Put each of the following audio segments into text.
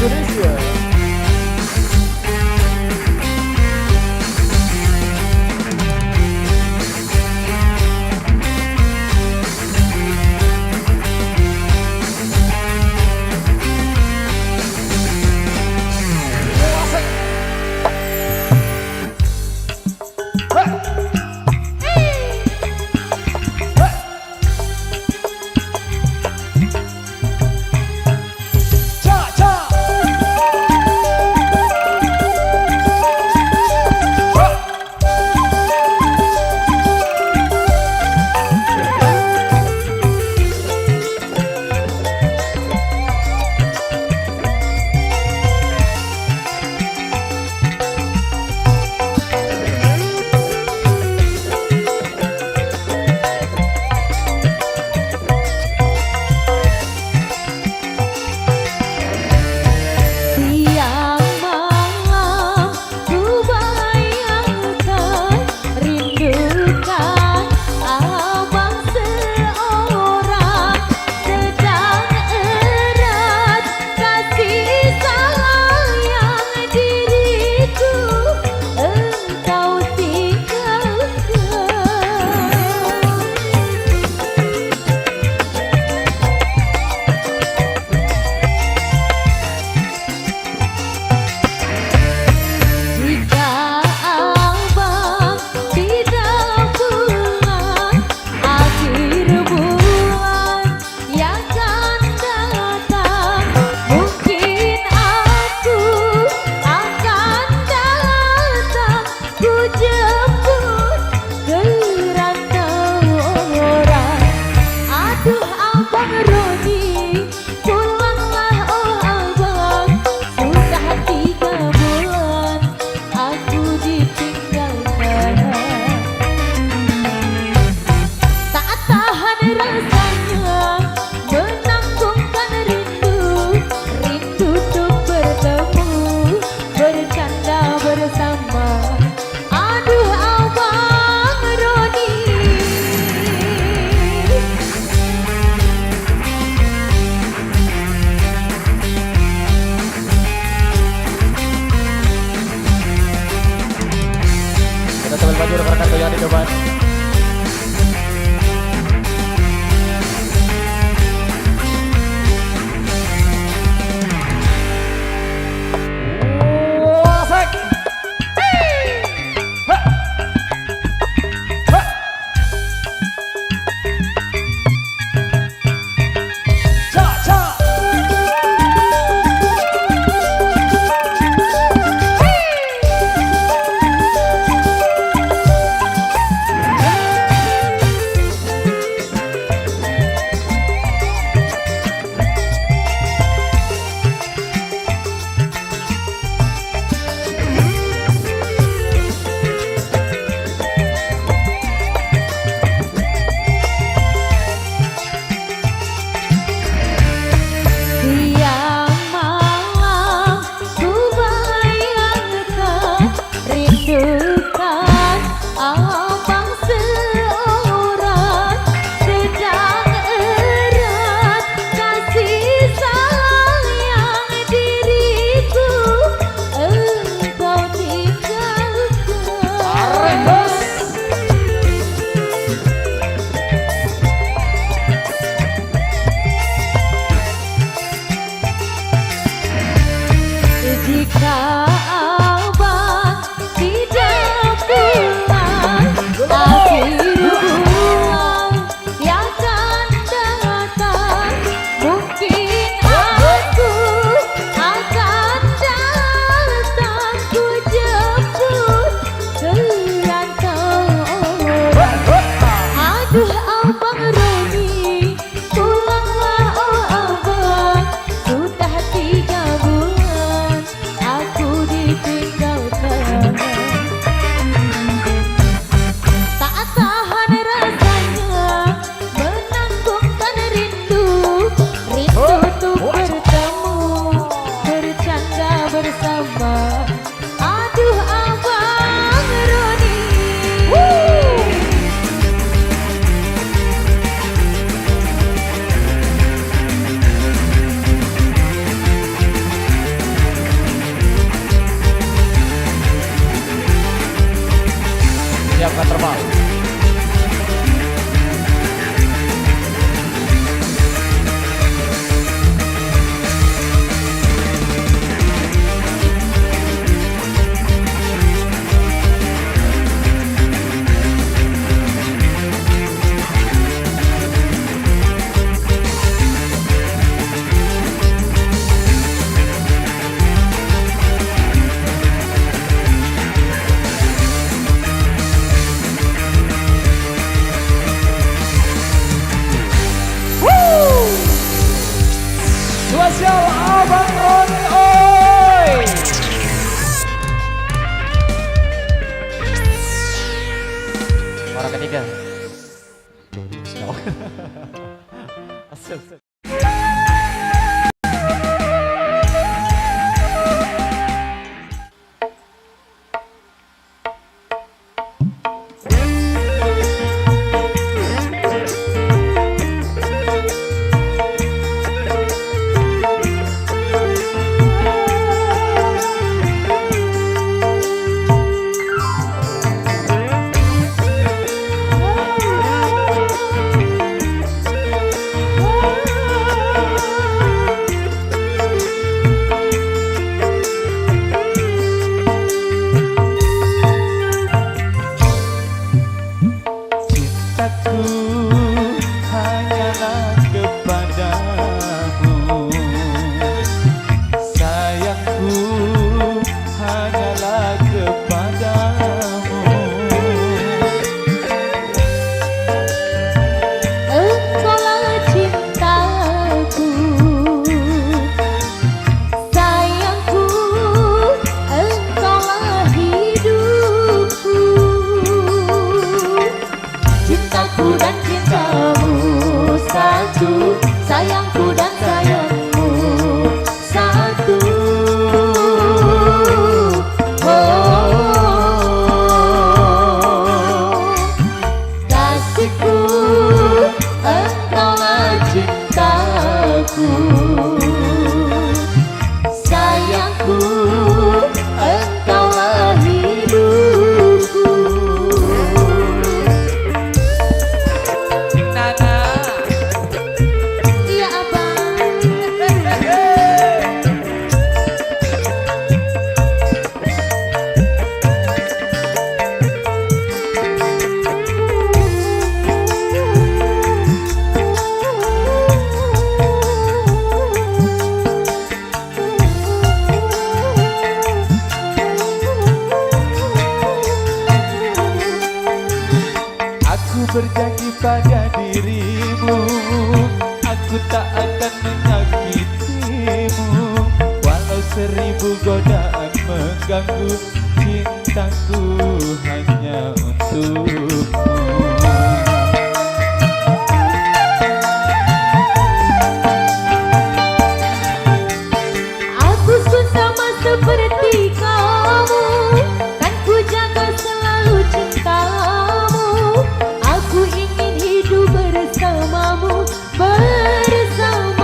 Indonesia. Baju rekan-rekan goyang di depan. Asap. Sayangku dan sayangmu satu. Kasihku, engkaulah cintaku. Sayangku, engkaulah hidupku. Nana. Berjanji pada dirimu, aku tak akan menyakitimu. Walau 1000 godaan mengganggu, cintaku hanya untukmu. Aku pun sama seperti kamu, kan ku jaga selalu cintamu. Aku ingin hidup bersamamu, bersamamu.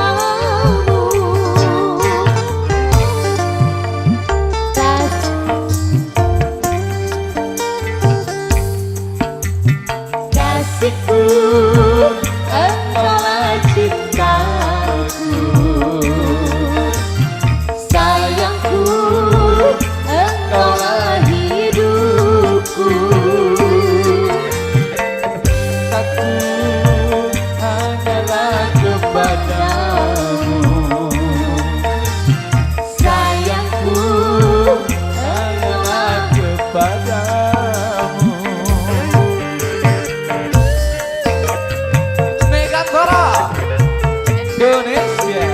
Kasihku, engkaulah cintaku. Sayangku, engkaulah hidupku. Aku hanyalah kepadamu. Sayangku, Hanyalah kepadamu. Megantara Indonesia.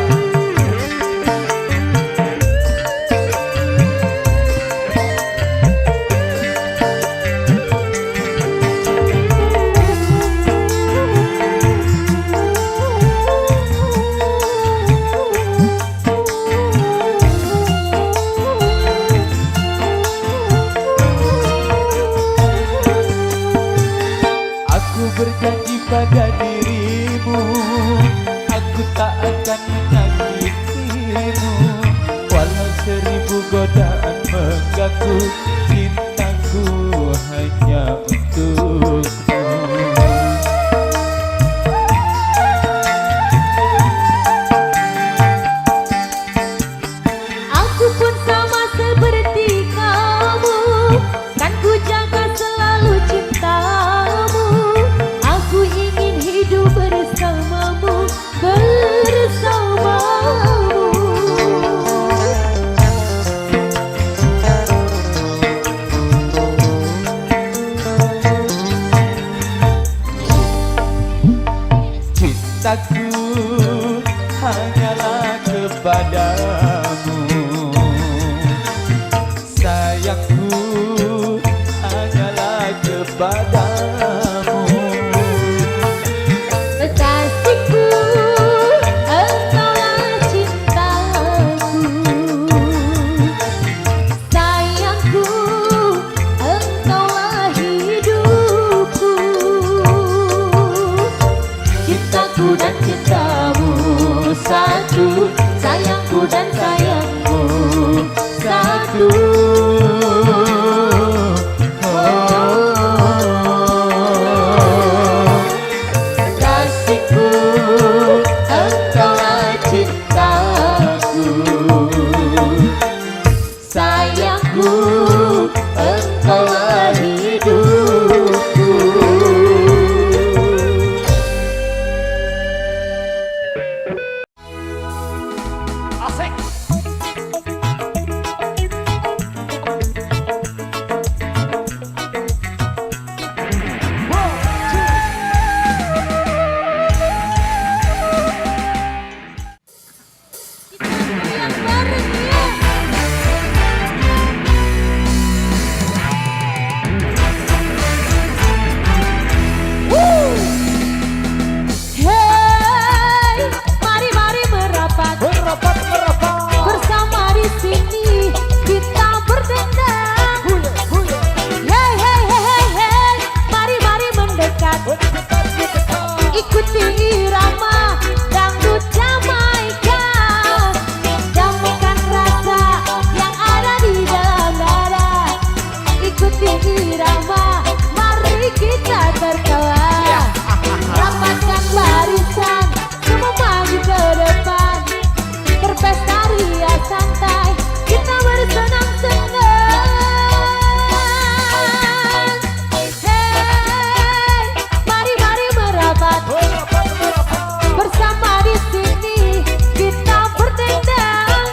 Aku berjanji pada dirimu, aku tak akan menyakitimu. Walau 1000 godaan mengganggu, cintaku hanya untukmu. aku pun sama seperti kamu, kan ku jaga selalu cintamu. Aku ingin hidup bersamamu, bersamamu. Cintaku hanyalah kepadamu. Sayangku hanyalah kepadamu. cintaku dan cintamu satu, sayangku dan sayangmu satu. Kasihku, engkaulah cintaku, sayangku, engkaulah hidupku. Asik. Hey, mari merapat Merapat, merapat. bersama di sini kita berdendang. Hey hey hey hey hey, mari mendekat, Dekat, dekat. ikuti irama dangdut Jamaika, damaikan rasa yang ada di dalam dada. Ikuti irama, mari kita tertawa. Rapatkan barisan, semua maju ke depan. Berpesta ria santai, kita bersenang-senang. Hey, mari merapat Merapat, merapat. bersama di sini kita berdendang.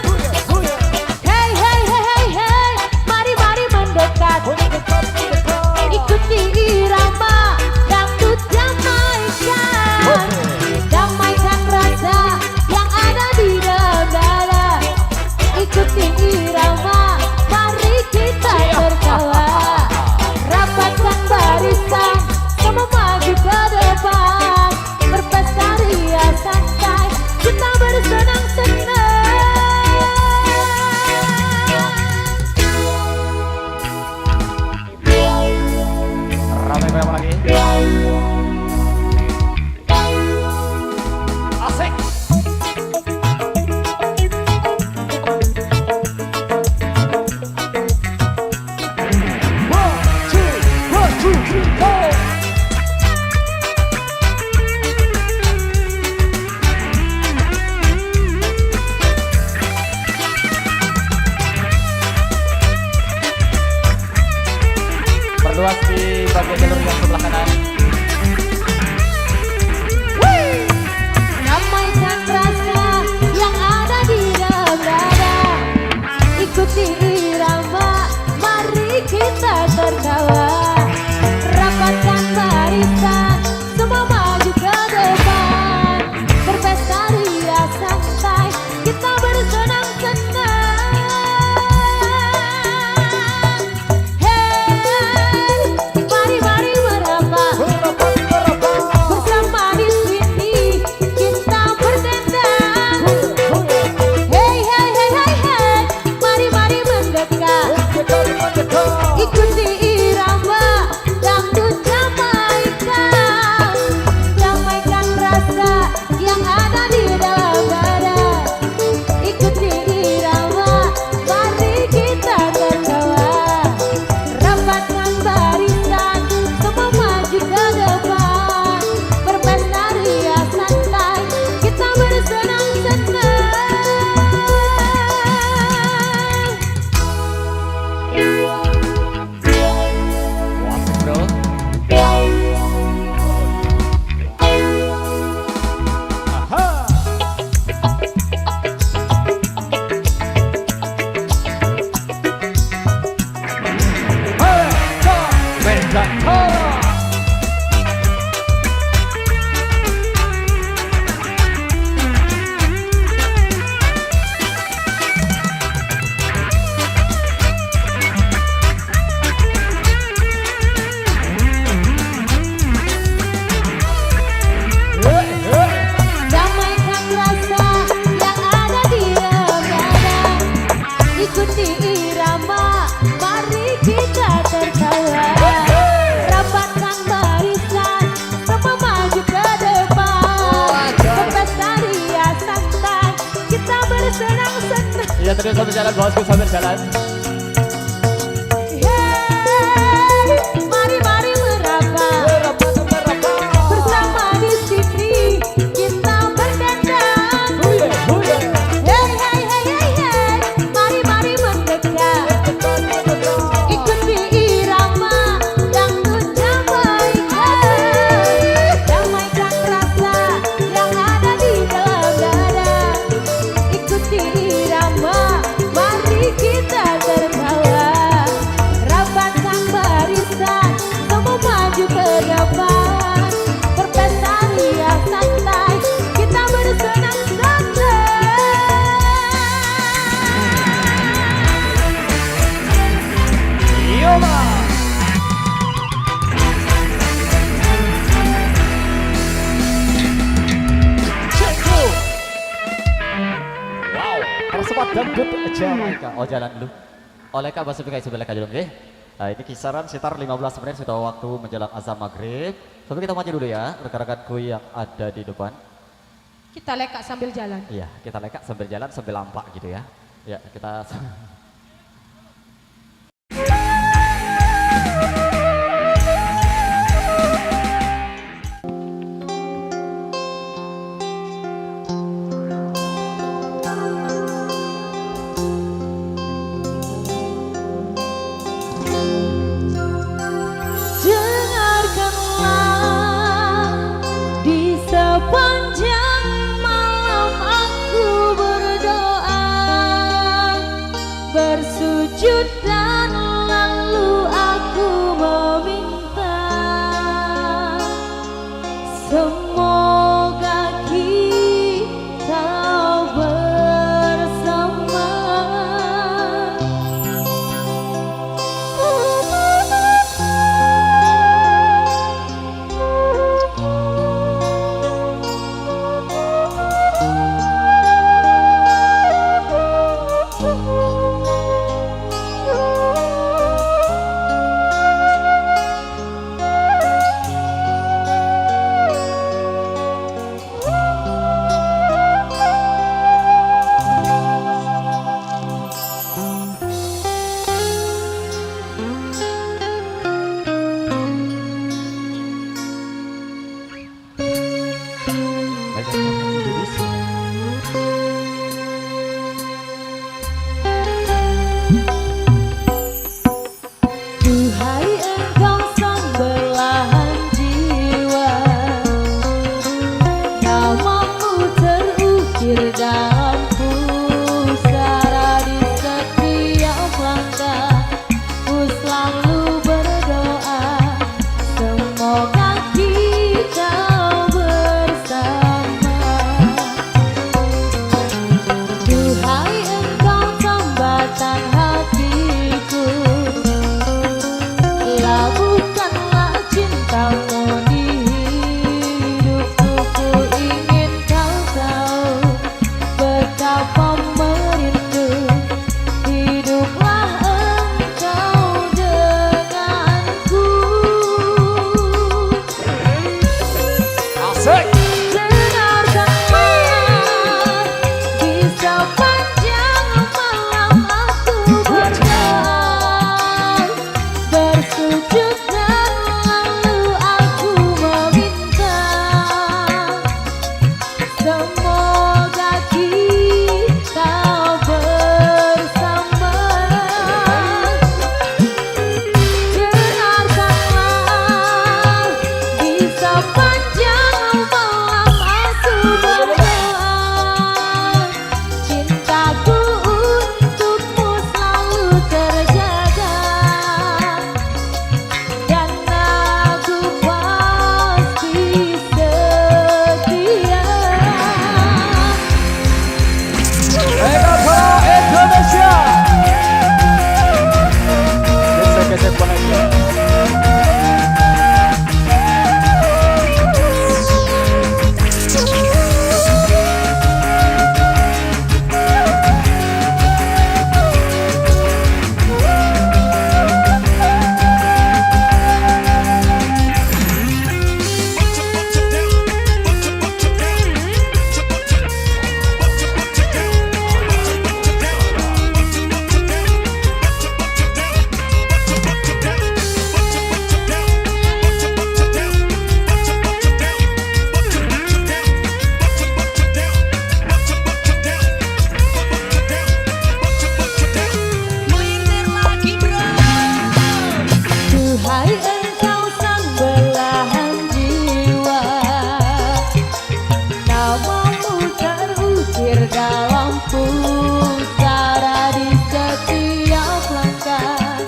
Hey hey hey hey hey, mari mendekat, Dekat, dekat. ikuti irama dangdut Jamaika, damaikan rasa yang ada di dalam dada. Ikuti irama, mari kita tertawa. Rapatkan barisan, semua maju ke depan. Berpesta ria santai, kita bersenang-senang. Ramai banyak lagi. Asik. One, two, three, four. Perluas di bagian jalur yang sebelah kanan. Damaikan rasa yang ada di dalam dada. Ikuti irama, mari kita tertawa. Rapatkan barisan, semua maju ke depan. Berpesta ria santai, kita bersenang-senang. Hey, mari terus sambil jalan bosku sambil jalan. Hey, mari meraba. Bersama di sini kita berdendam. Hey, mari mendekat. Ikuti irama dangdut Jamaikan. Damaikan rasa yang ada di dalam dada. Ikuti irama, mari kita tertawa. Rapatkan barisan, semua maju ke depan. Berpesta ria santai, kita bersenang-senang. Iya Bang. Cekku. Wow, persempat dangdut Jamaika. Oh jalan dulu. Oleh Kak Basuki kayak sebelah dulu nggih. Nah, ini kisaran sekitar 15 menit sudah waktu menjelang azan maghrib. Tapi kita maju dulu ya, rekan-rekanku yang ada di depan. Kita lekak sambil jalan. Iya, kita lekak sambil jalan sambil lampak gitu ya. Ya, kita Dengarkanlah di sepanjang malam aku berdoa, bersujud dan lalu aku meminta, semoga kita bersama. Duhai engkau sang belahan jiwa, namamu terukir dalam pusara di setiap langkah. Ku selalu berdoa, semoga kita bersama. Duhai engkau tambatan hatiku, labuhkanlah cintamu di hidupku. Ku ingin kau tahu Namamu terukir dalam pusara di setiap langkah.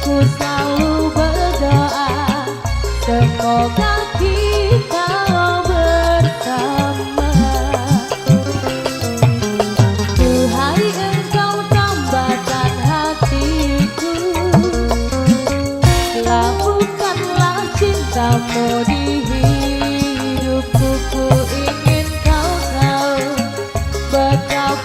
Ku selalu berdoa semoga kita bersama. Duhai engkau tambatan hatiku, lakukanlah cintamu di hidupku. Ku ingin kau tahu betapa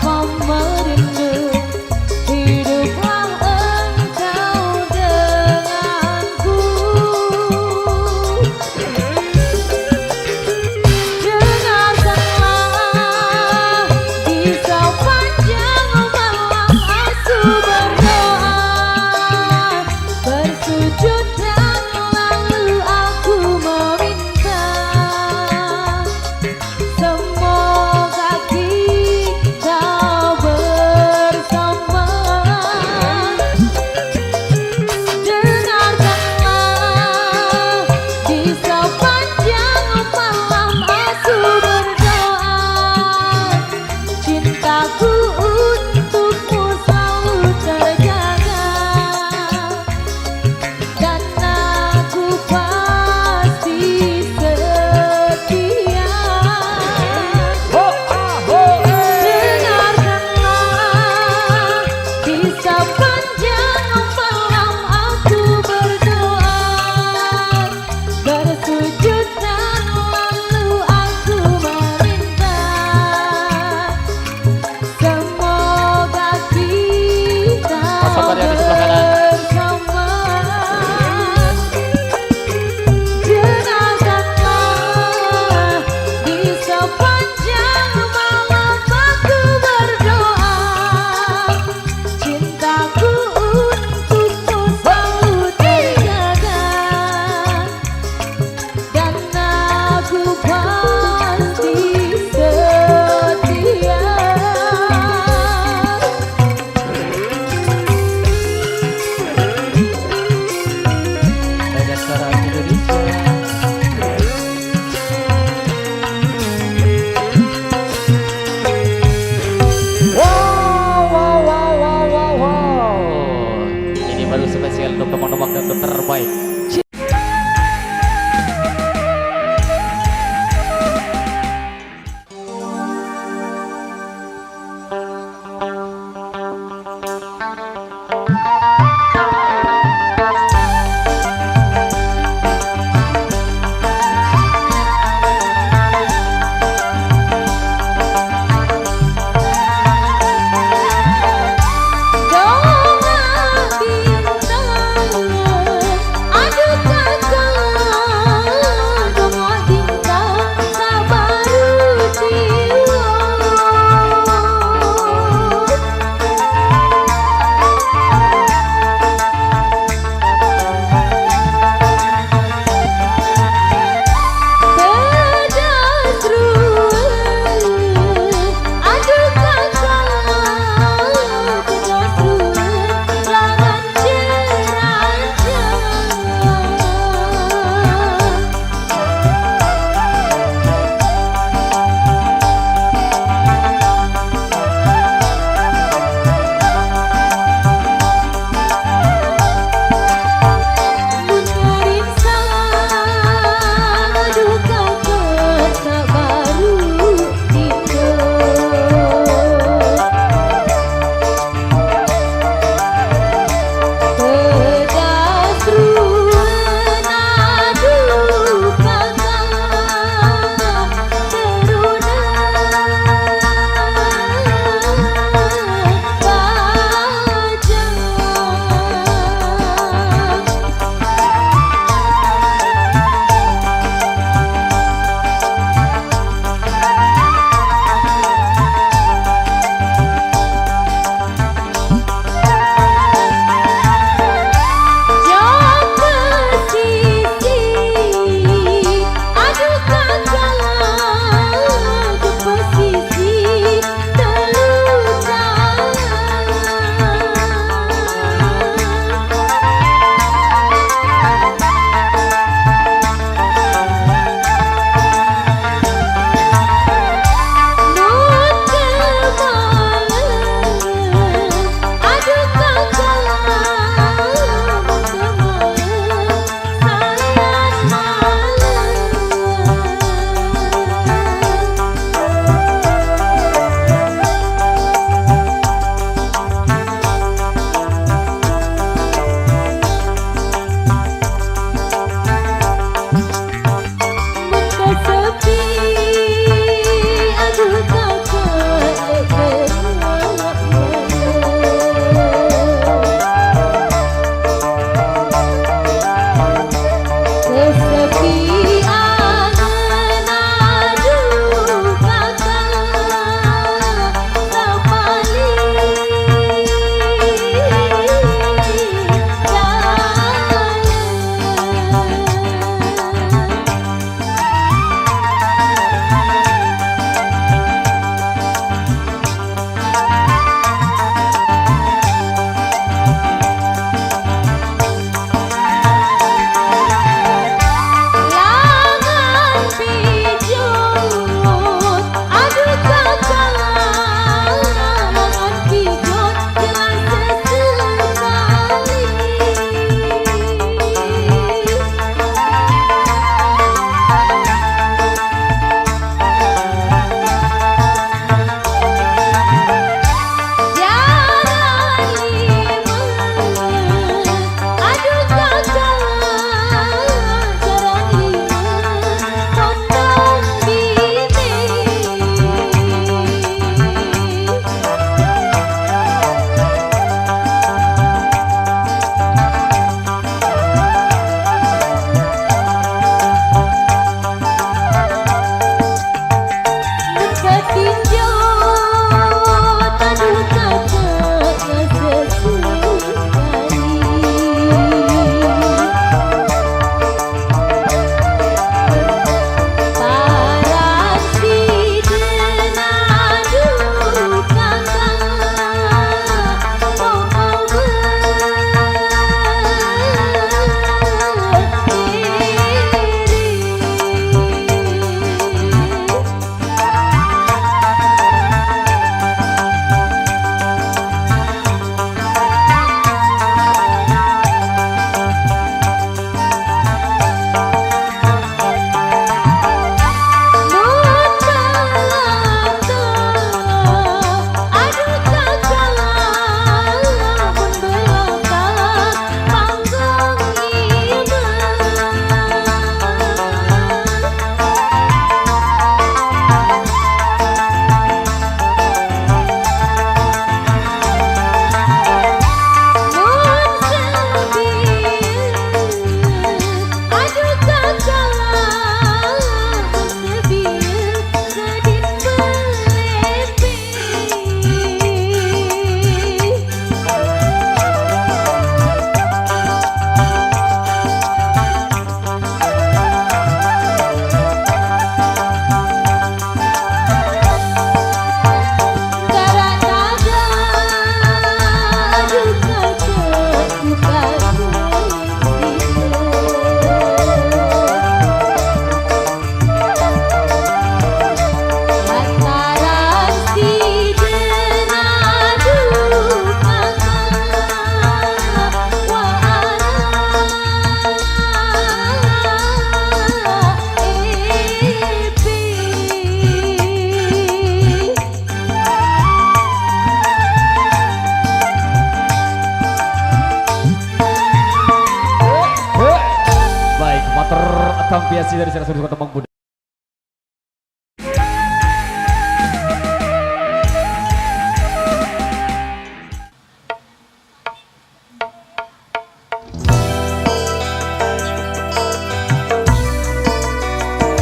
biasa dari sana sudah ketemu Bunda.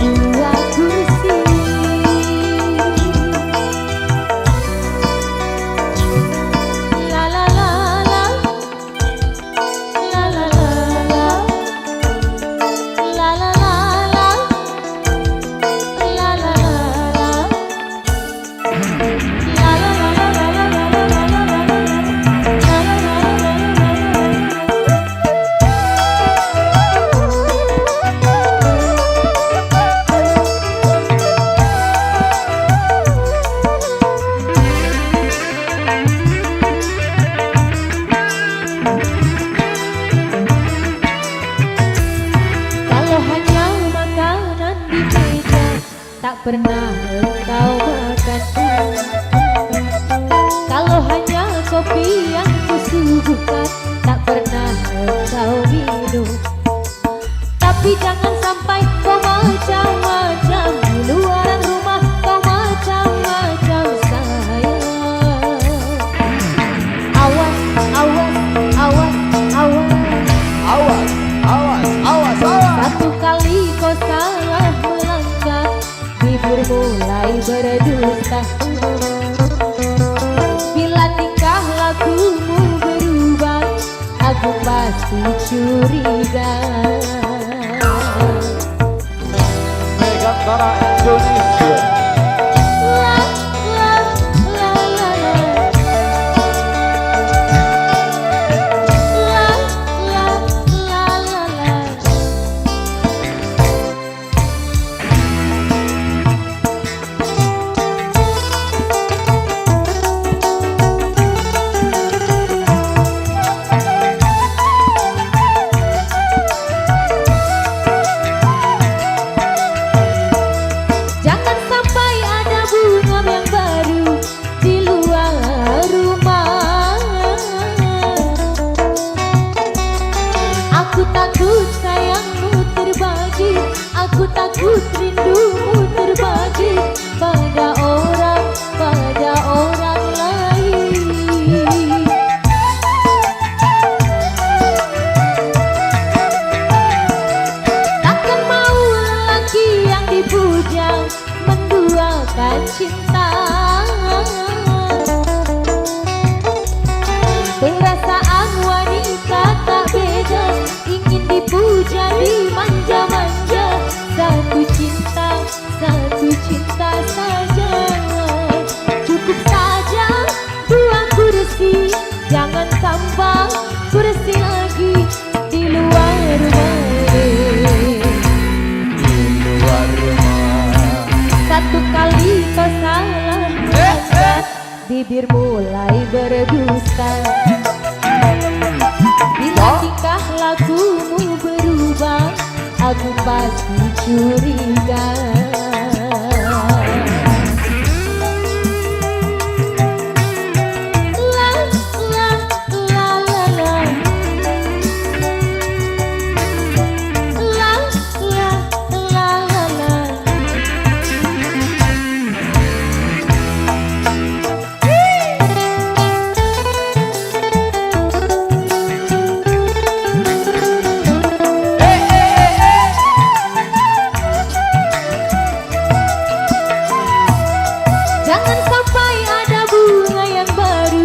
Dua kursi la la la la la la la la la la Kalau hanya makanan di meja tak pernah engkau makan. Kalau hanya kopi yang kusuguhkan tak pernah engkau minum. Tapi jangan sampai kau macam-macam di luaran rumah, kau macam-macam sayang. Awas, awas, awas, awas. Awas, awas, awas, awas. Satu kali kau salah melangkah, bibir mulai berdusta. Bila tingkah lakumu berubah, aku pasti curiga. Megantara Indonesia. La, la, la, la, la. La, la, la, la, la. Jangan sampai ada bunga yang baru di luar rumah. Aku takut sayangmu terbagi, aku takut rindumu terbagi pada orang lain. Takkan mau lelaki yang dipuja menduakan cinta. Perasaan wanita tak beda, ingin dipuja, dimanja-manja. Satu cinta saja. Cukup saja dua kursi, jangan tambah kursi lagi di luar rumah ini. Di luar rumah. Satu kali kau salah melangkah, bibir mulai berdusta. Bila tingkah lakumu berubah, aku pasti curiga. La, la, la, la, la. La, la, la, la, la. Jangan sampai ada bunga yang baru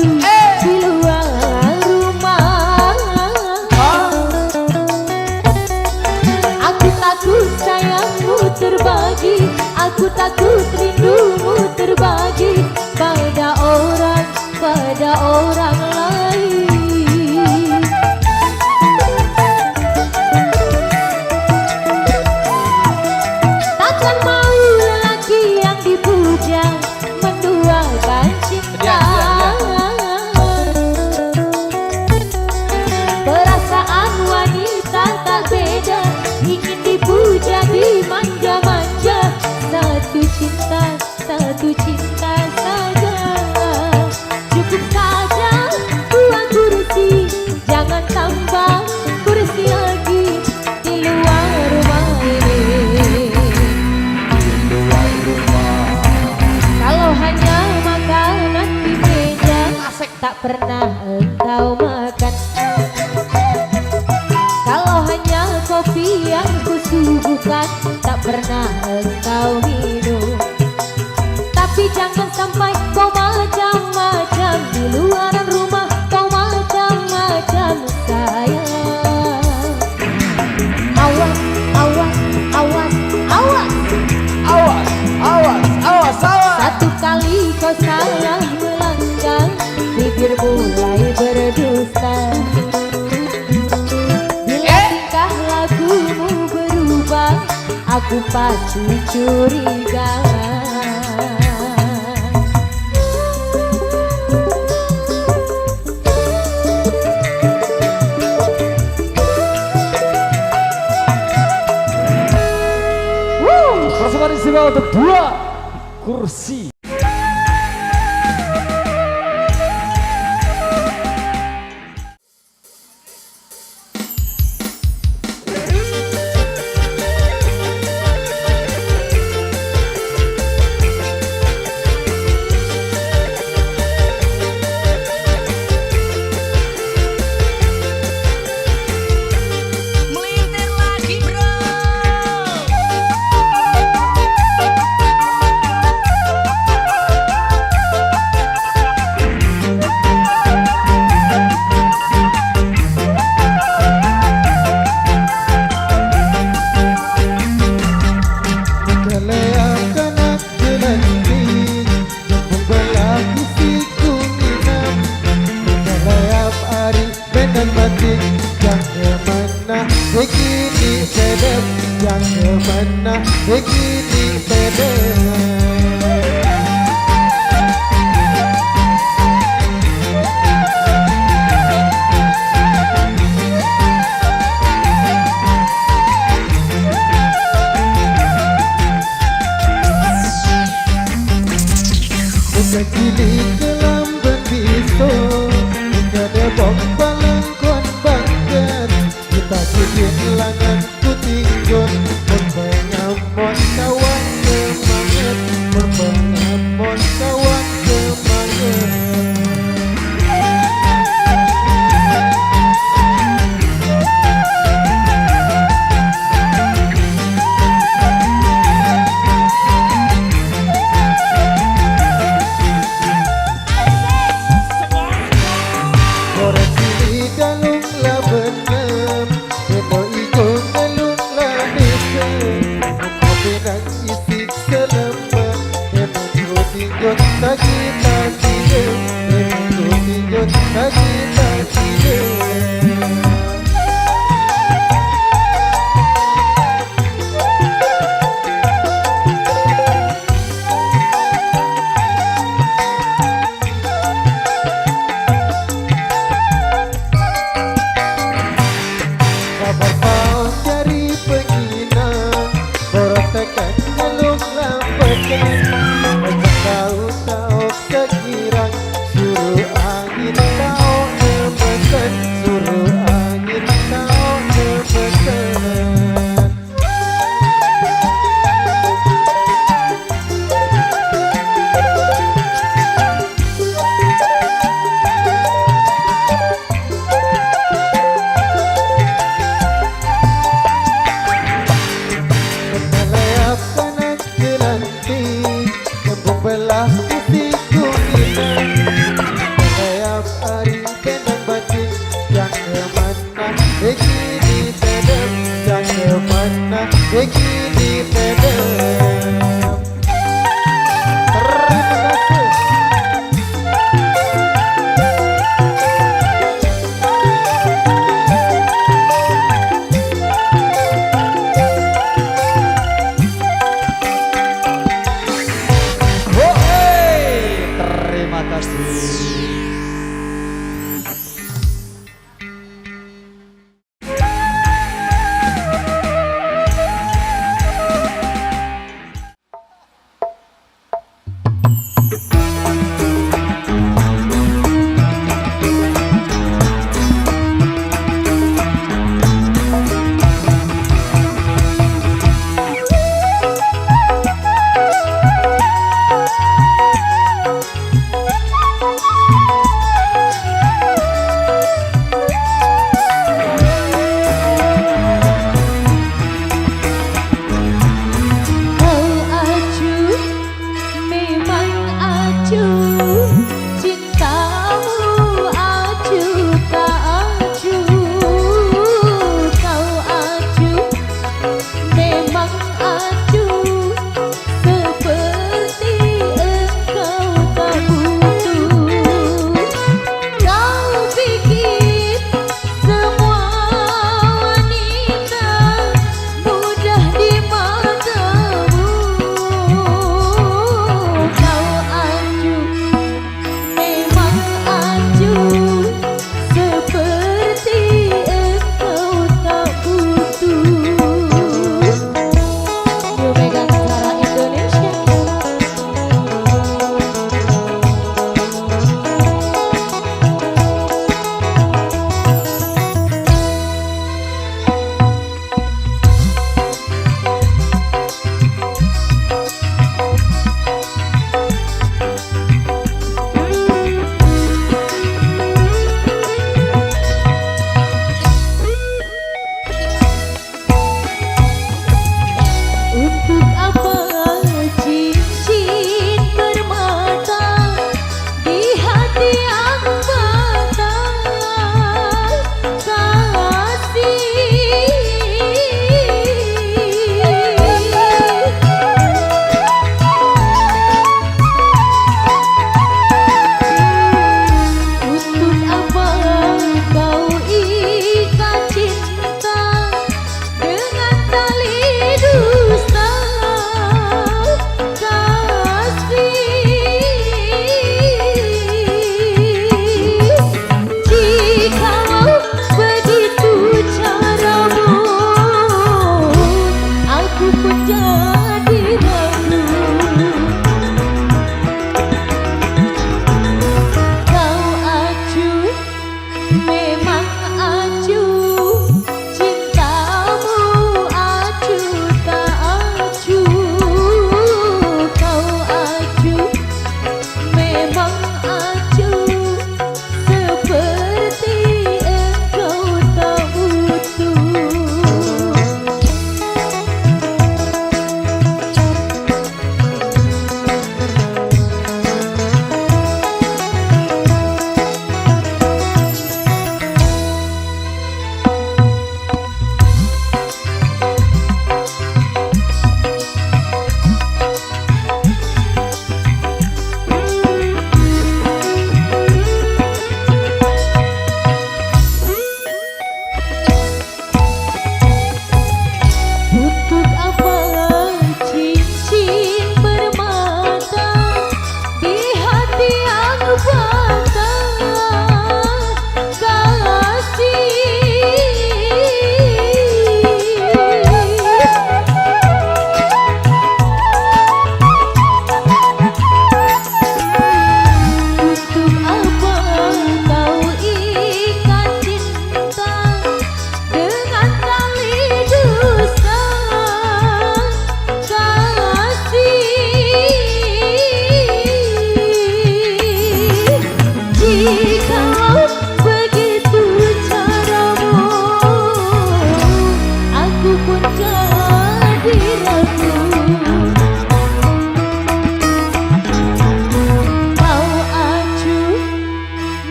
di luar rumah. Aku takut sayangmu terbagi, aku takut rindumu terbagi pada orang lain. Takkan mau lelaki yang dipuja menduakan cinta. Perasaan wanita tak beda, ingin dipuja, dimanja-manja. Satu cinta saja. Cukup saja dua kursi, jangan tambah kursi lagi di luar rumah ini. tak pernah engkau makan. Kalau hanya kopi yang kusuguhkan tak pernah engkau minum. Tapi jangan sampai kau macam-macam di luaran rumah, kau macam-macam sayang. Awas, awas, awas, awas. Awas, awas, awas, awas. Satu kali kau salah melangkah, bibir mulai berdusta. Bila tingkah lakumu berubah, aku pasti curiga. Persembahan istimewa untuk 2 kursi. Melintir lagi bro. Begini sedap, yang kemana begini sedap. Bukan cilik kelamban biso, bukan debok balangkon bangkat. Kita cilik langan kutinggon, membangamon kawan semangat, membangamon kawan semangat. Orang sini galung lah benem, Beno ijo galung lah desem. Kopi nang isi selembar, Beno kutinggon lagi tadi dem, Beno kutinggon lagi tadi dem. Kabar paus dari penginang, borok tekan ngeluk lampekan. Macam tahu tahu sekirang, suruh angin tahu nemekan, suruh angin tahu nemekan. Melayap kanan gelanti, kembung belah putih kuningan. Melayap hari kendang batin, yang kemana begini sedap, yang kemana begini sedap. Terima kasih. Terima kasih.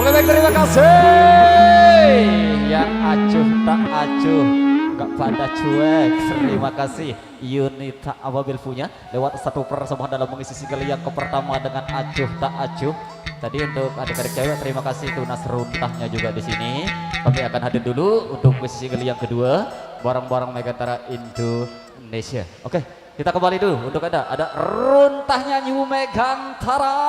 Oke baik, terima kasih. Yang acuh tak acuh, nggak pada cuek. Terima kasih Yunita Ababil punya lewat satu persembahan dalam mengisi single yang pertama dengan acuh tak acuh. Tadi untuk adik-adik cewek terima kasih tunas runtahnya juga di sini. Kami akan hadir dulu untuk mengisi single yang kedua bareng-bareng Megantara Indonesia. Oke, kita kembali dulu untuk ada runtahnya New Megantara.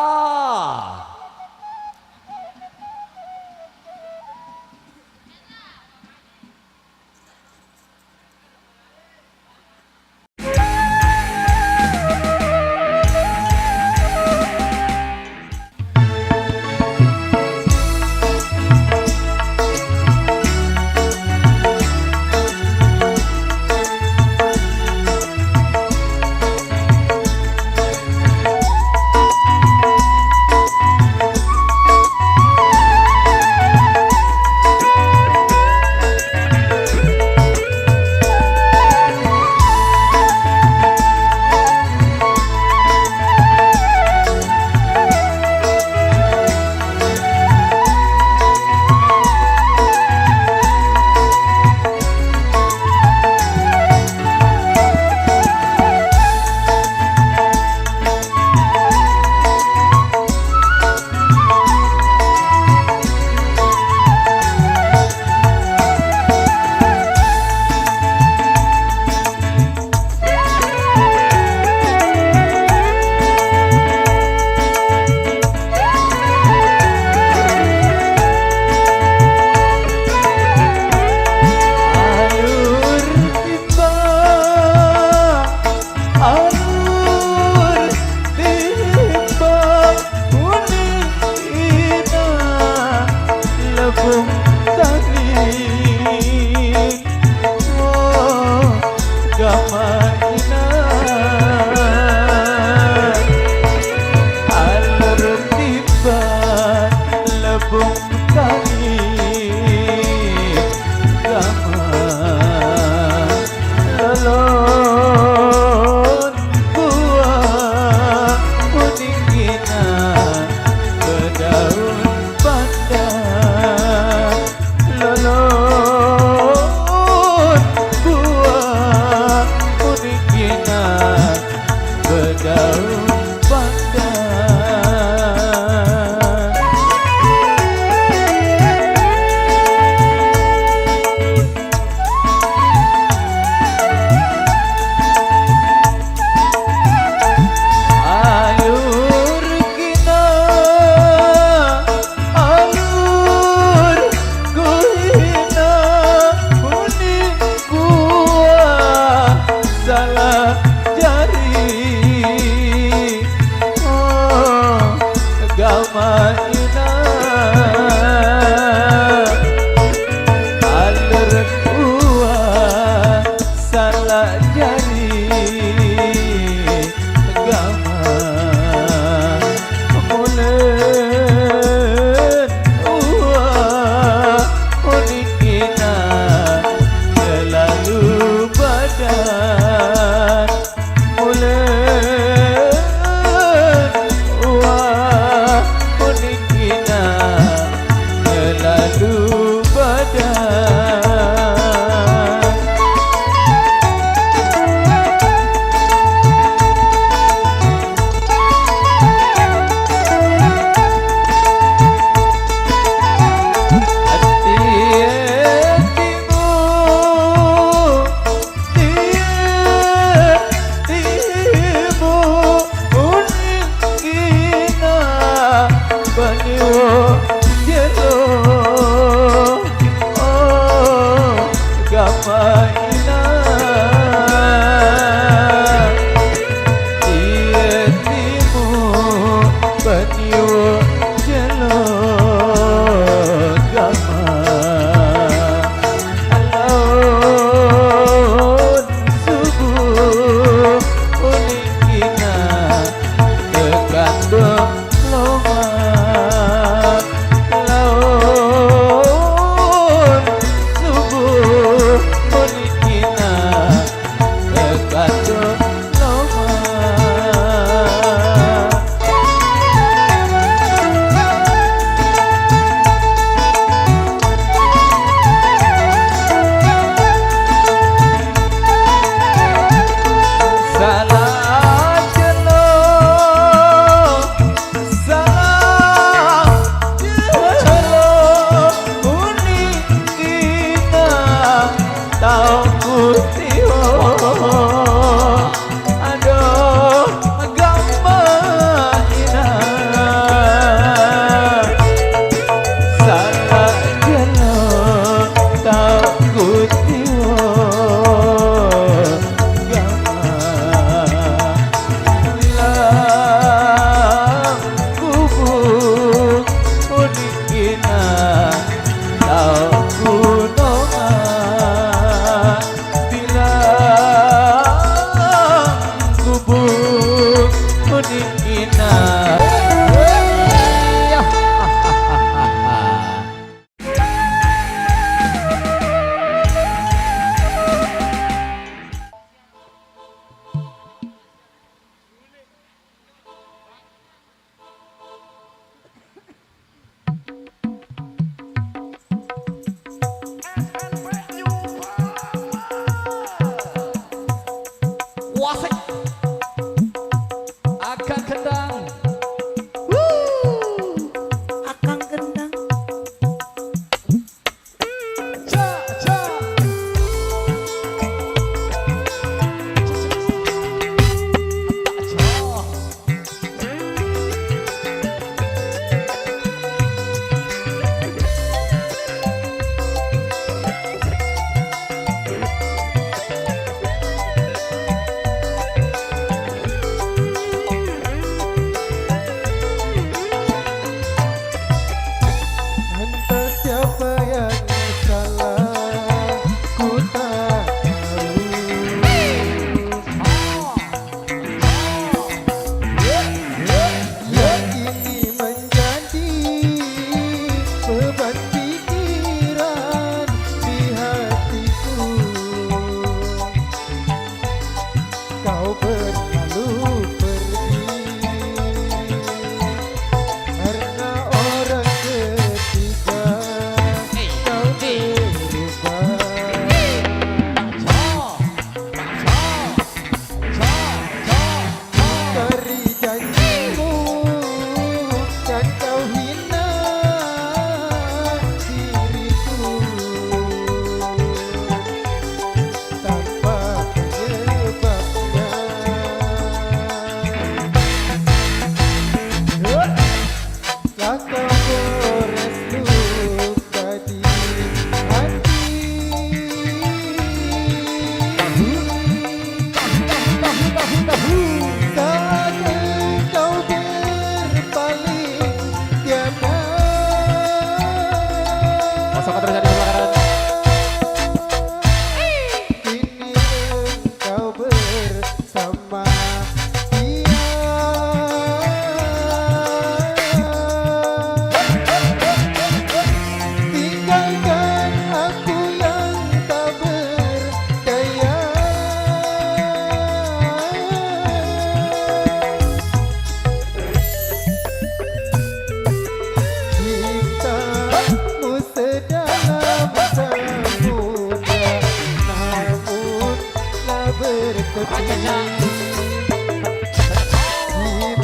Gandung loman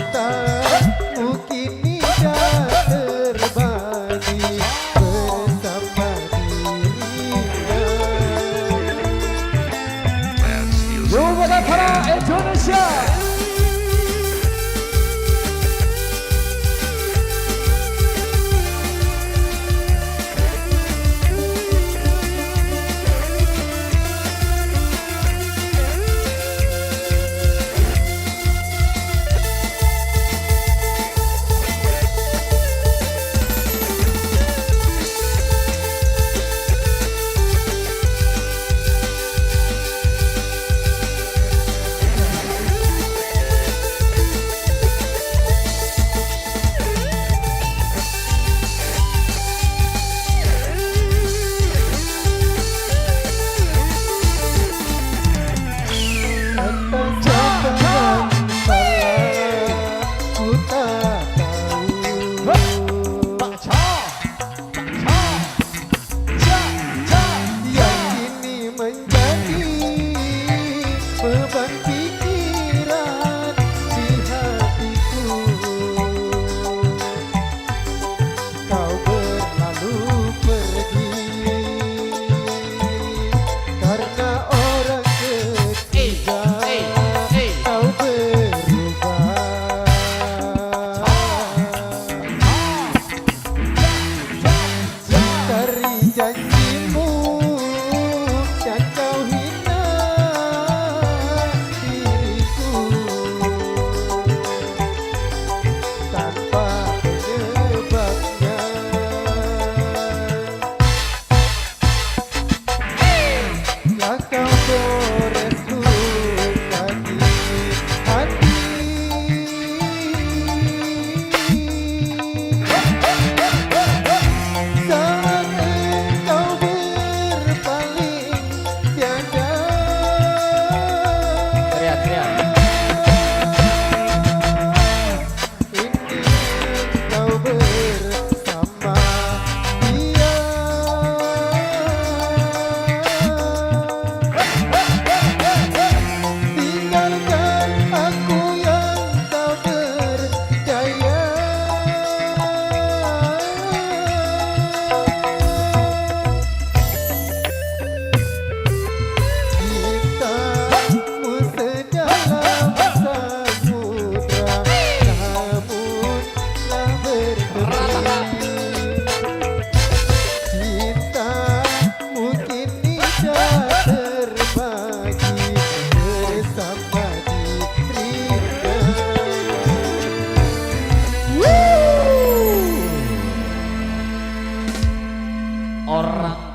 Cintamu kini dah terbagi bersama dirinya. Kepada para Indonesia.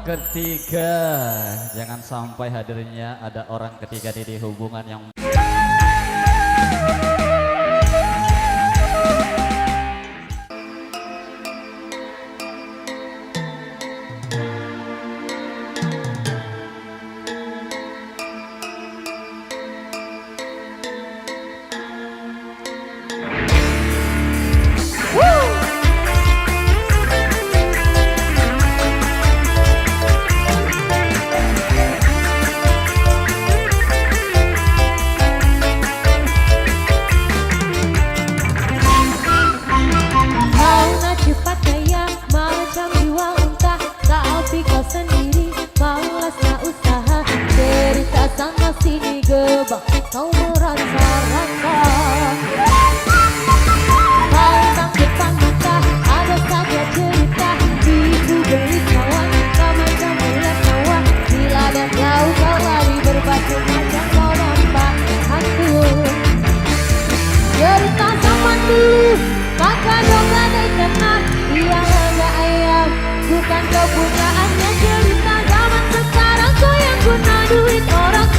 Ketiga, jangan sampai hadirnya ada orang ketiga di hubungan yang kau merasa-rasa. Kau tak depan mata, ada saja cerita. Ibu beli kawan, kamu melihat kawan. Bila dan jauh kau lari berbatu macam kau nampak hantu. Cerita zaman dulu, maka dong gadai tenang. Dia hanya ayam, bukan kepunyaannya. Cerita zaman sekarang, kau yang guna duit orang.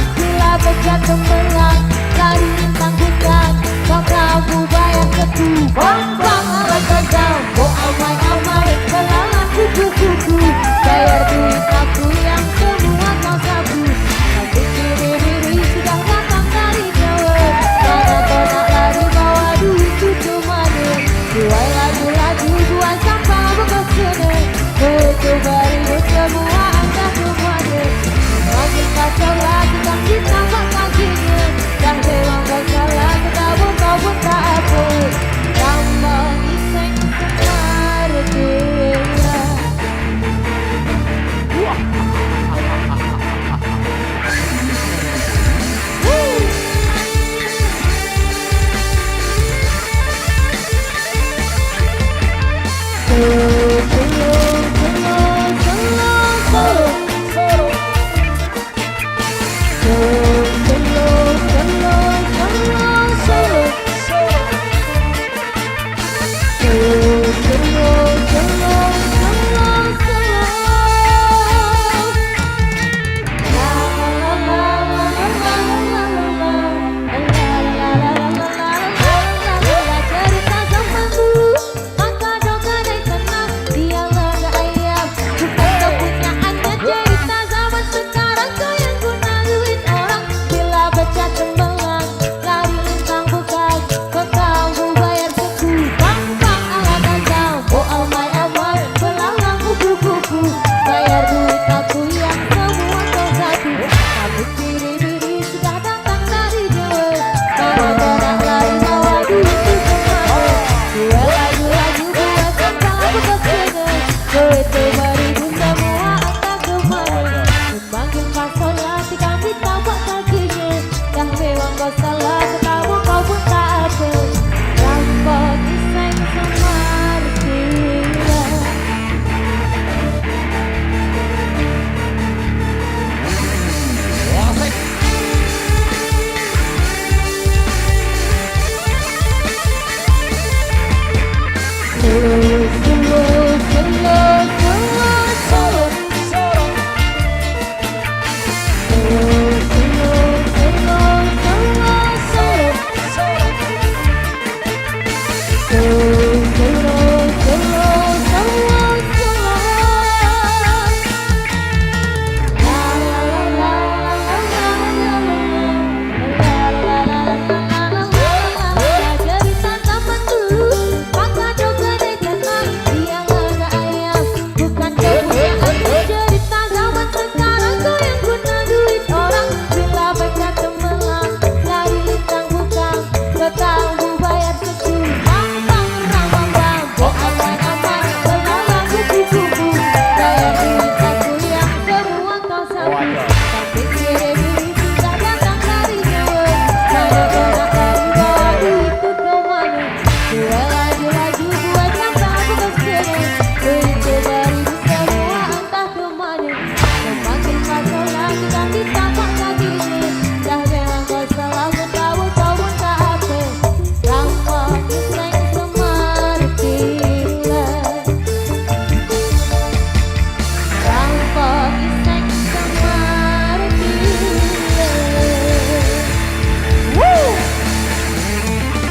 Pecah tembelang dari tanggungan, kau kamu bayar ketu. Bang alat kagau, kau amai-amai kelalang kuku-kuku. Bayar duit aku yang semua kau sabu. Aku diri sudah datang dari Jawa. Karena kau nak lari bawa duit cucu mana. Jual laju-laju, jual sampah bekas kena. Betul beri semua anda semuanya. Makin kacau lagi kan kita kakinya. Dan Untuk beribu semua entah kemana. Semakin kacau lagi kan ditambah lagi. Dah bilang kau salah, kau tahu kau pun tak apa. Rampok iseng semartilan. Rampok iseng semartilan. Woo!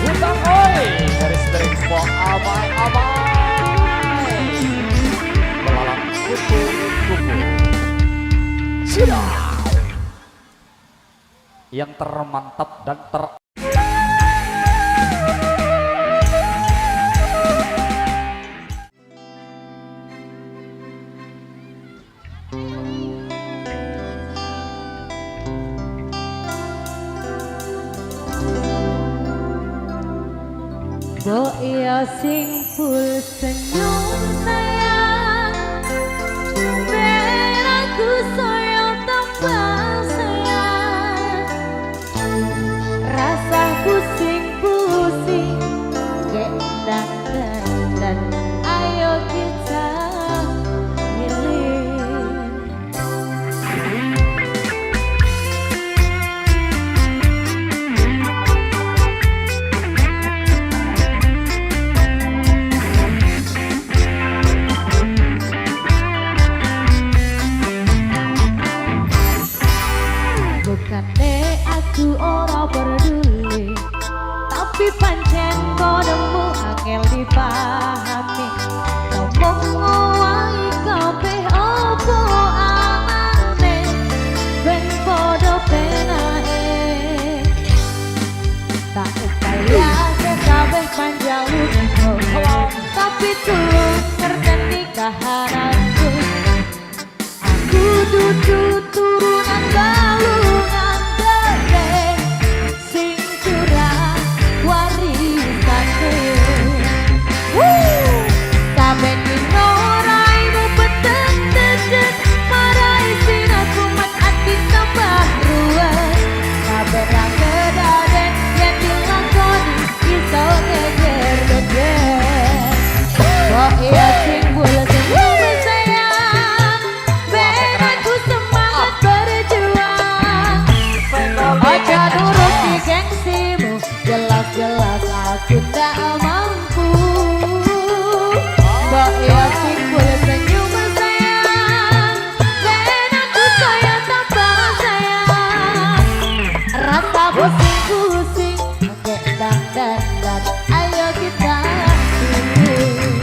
Utang oi dari string for amai-amai belalang kupu-kupu siap yang termantap dan Bo iya sing full senyum sayang, ben aku sayang tambah sayang. Rasaku sing pusing, gendang dan ayo kita healing. Bukannya aku ora peduli, tapi pancen kodemu angel dipahami. Ngomong ngowahi kabeh opo amane, ben podo penae. Tak upaya kabeh panjang luka, tapi tulung ngerteni kahananku. Aku duduk turunan balungan gede, sing curah warisane. Saben dino raimu peteng dedet, marai sinatku mat ati tambah ruwet. Saben ra kedaden yen dilakoni iso geger-geger. Kok iya sing bule senyum sayang, ben aku semangat berjuang. Aja nurut di gengsimu, jelas-jelas aku tak mampu. Kok iya sing bule senyum sayang, ben aku sayang tambah sayang. Rasa pusing-pusing, gendang dan ayo kita healing.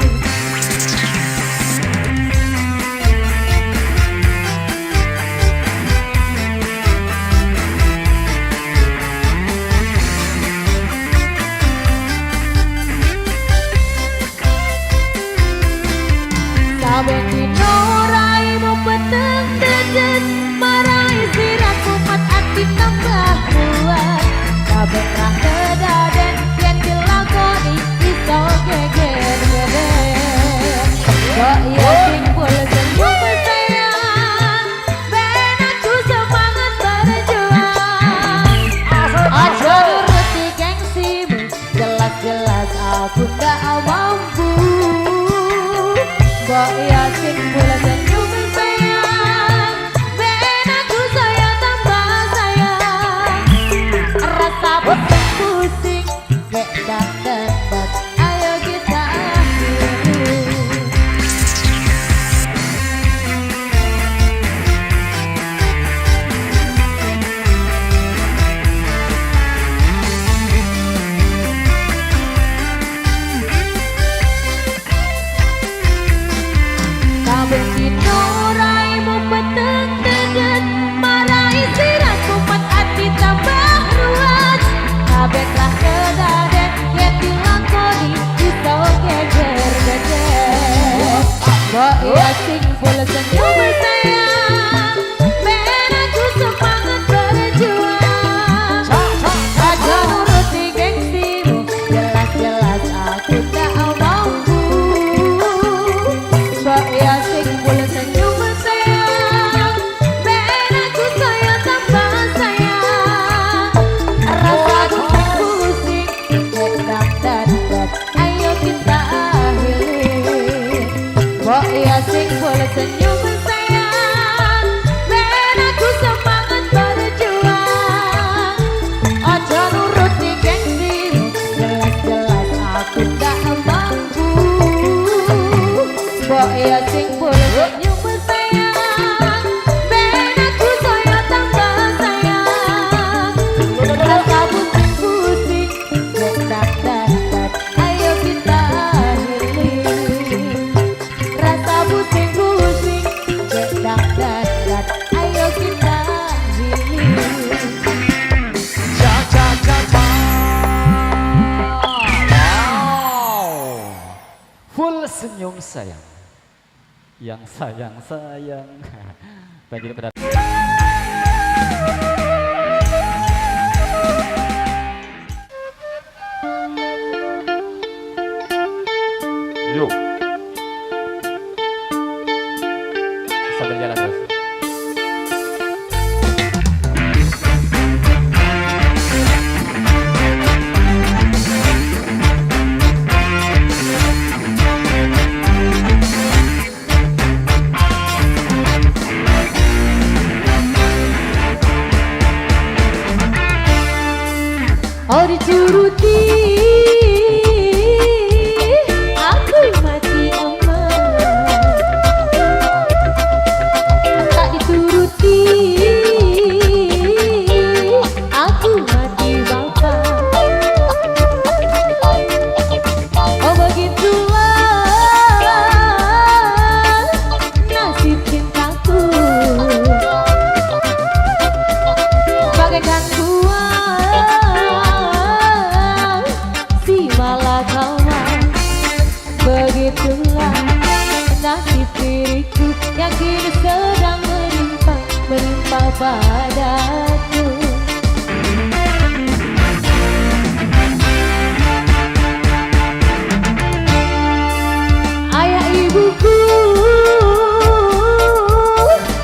Saben dino raimu peteng dedet, marai siratmu mat ati tambah kuat. Saben ra kedaden yen dilakoni iso geger-geger. Kok iya sing full senyum sayang, ben aku semangat berjuang. Aja nuruti gengsimu, jelas-jelas aku tak mampu. Kok iya sing full senyum sayang, ben aku sayang tambah sayang. Rasa pusing-pusing, gendang dedet, ayo kita healing. Saben dino raimu peteng dedet, marai siratku mat ati tambah ruwet. Saben ra kedaden yen dilakoni iso geger-geger. Kok iya sing full senyum sayang, ben aku semangat berjuang. Aja nuruti gengsimu, jelas-jelas aku tak mampu. Kok iya sing full senyum sayang, ben aku sayang tambah sayang. Rasa pusing-pusing, gendang dan ayo kita healing. Kok ya sing boleh senyum sayang, ben aku semangat berjuang. Ojo nurut nih gengsi, jelas-jelas aku tak mampu. Kok ya sing boleh senyum sayang, ben aku soyo tambah sayang. Rasa pusing-pusing, detak-detak, ayo kita healing. Rasa pusing-pusing, detak-detak, ayo kita healing. Full senyum sayang, yang sayang. Bagi pada yuk sambil jalan terus. Oh dituruti, aku mati emas. Tak dituruti, aku mati bapak. Oh begitulah nasib cintaku, bagaikan buah si malakama. Begitulah nasib diriku yang kini sedang menimpa padaku. Ayah ibuku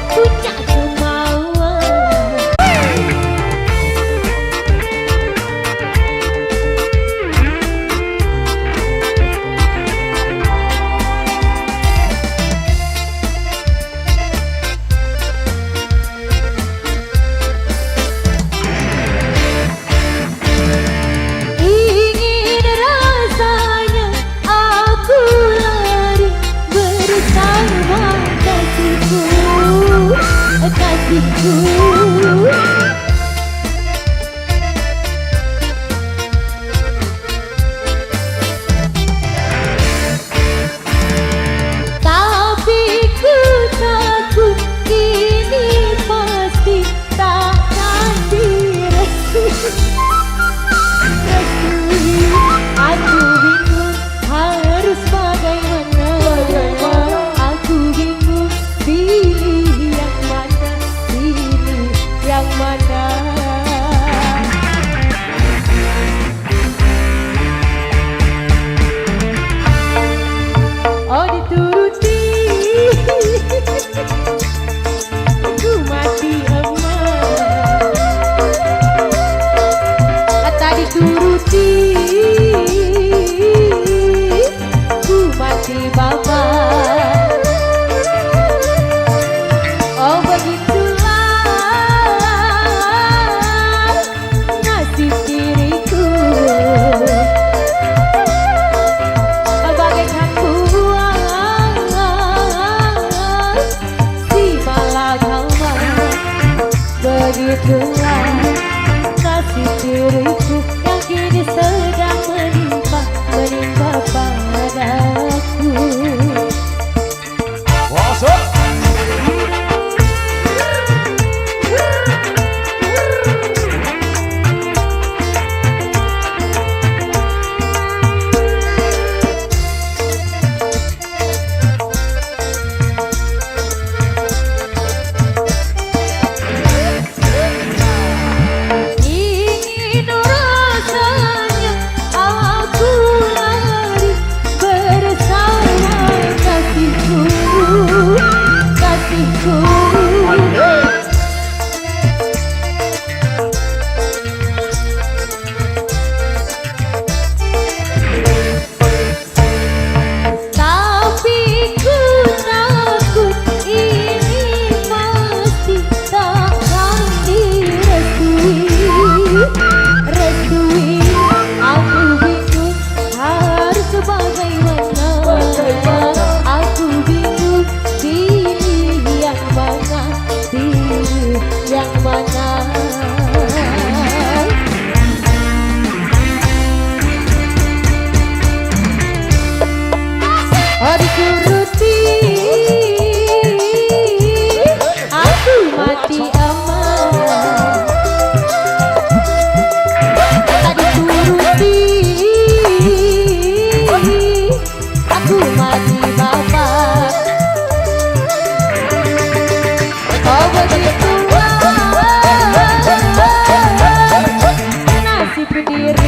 punya kemauan. Ingin rasanya aku lari bersama kasihku, kasihku. Tapi ku takut ini pasti takkan direstui. Aku bingung harus bagaimana. Aku bingung pilih yang mana, pilih yang mana. Oh dituruti, ku mati emas. Tak dituruti, ku mati bapak. Oh begitulah nasib diriku, bagaikan buah si malakama. Begitulah nasib diriku yang kini sedang menimpa padaku. masuk.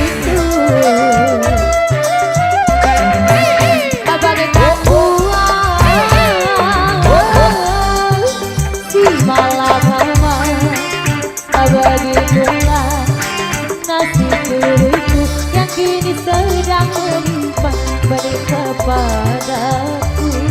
rindu. Bagaikan buah di malam malam, begitulah nasib diriku yang kini sedang menimpa kepadaku.